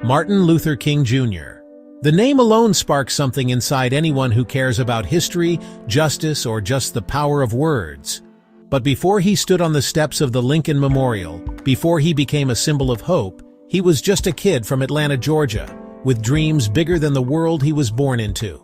Martin Luther King Jr. The name alone sparks something inside anyone who cares about history, justice, or just the power of words. But before he stood on the steps of the Lincoln Memorial, before he became a symbol of hope, he was just a kid from Atlanta, Georgia, with dreams bigger than the world he was born into.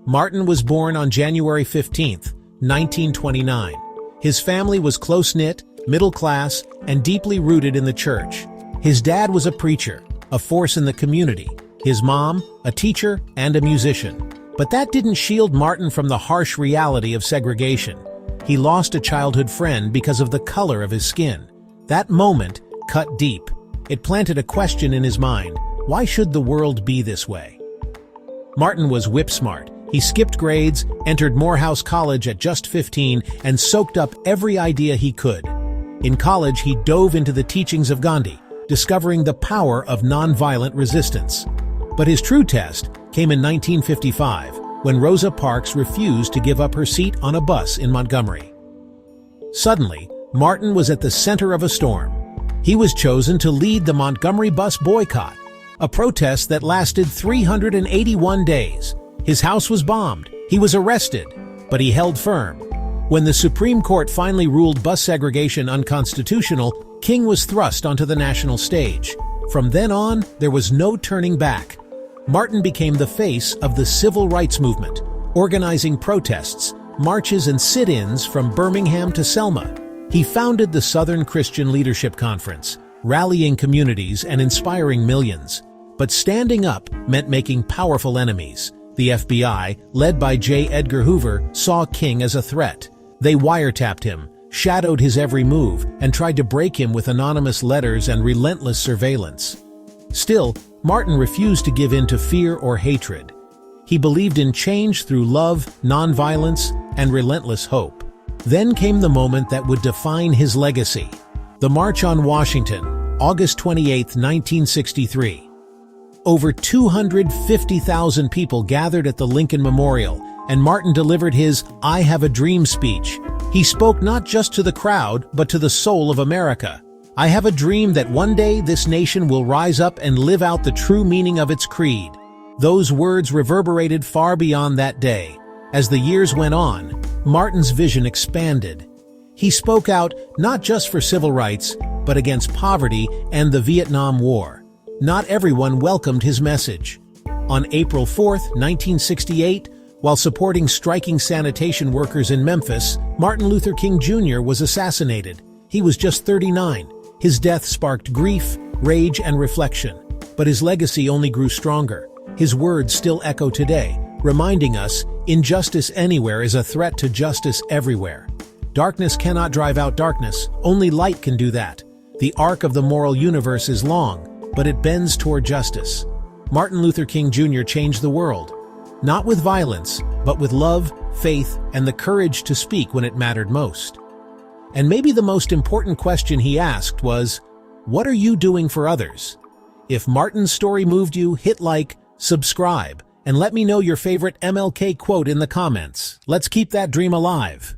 Martin was born on January 15, 1929. His family was close-knit, middle-class, and deeply rooted in the church. His dad was a preacher, a force in the community. His mom, a teacher and a musician. But that didn't shield Martin from the harsh reality of segregation. He lost a childhood friend because of the color of his skin. That moment cut deep. It planted a question in his mind: why should the world be this way? Martin was whip-smart. He skipped grades, entered Morehouse College at just 15, and soaked up every idea he could. In college, he dove into the teachings of Gandhi, discovering the power of nonviolent resistance. But his true test came in 1955, when Rosa Parks refused to give up her seat on a bus in Montgomery. Suddenly, Martin was at the center of a storm. He was chosen to lead the Montgomery bus boycott, a protest that lasted 381 days. His house was bombed, he was arrested, but he held firm. When the Supreme Court finally ruled bus segregation unconstitutional, King was thrust onto the national stage. From then on, there was no turning back. Martin became the face of the civil rights movement, organizing protests, marches and sit-ins from Birmingham to Selma. He founded the Southern Christian Leadership Conference, rallying communities and inspiring millions. But standing up meant making powerful enemies. The FBI, led by J. Edgar Hoover, saw King as a threat. They wiretapped him, shadowed his every move, and tried to break him with anonymous letters and relentless surveillance. Still, Martin refused to give in to fear or hatred. He believed in change through love, nonviolence, and relentless hope. Then came the moment that would define his legacy. The March on Washington, August 28, 1963. Over 250,000 people gathered at the Lincoln Memorial, and Martin delivered his "I Have a Dream" speech. He spoke not just to the crowd, but to the soul of America. I have a dream that one day this nation will rise up and live out the true meaning of its creed. Those words reverberated far beyond that day. As the years went on, Martin's vision expanded. He spoke out not just for civil rights, but against poverty and the Vietnam War. Not everyone welcomed his message. On April 4, 1968, while supporting striking sanitation workers in Memphis, Martin Luther King Jr. was assassinated. He was just 39. His death sparked grief, rage, and reflection. But his legacy only grew stronger. His words still echo today, reminding us, injustice anywhere is a threat to justice everywhere. Darkness cannot drive out darkness, only light can do that. The arc of the moral universe is long, but it bends toward justice. Martin Luther King Jr. changed the world. Not with violence, but with love, faith, and the courage to speak when it mattered most. And maybe the most important question he asked was, what are you doing for others? If Martin's story moved you, hit like, subscribe, and let me know your favorite MLK quote in the comments. Let's keep that dream alive.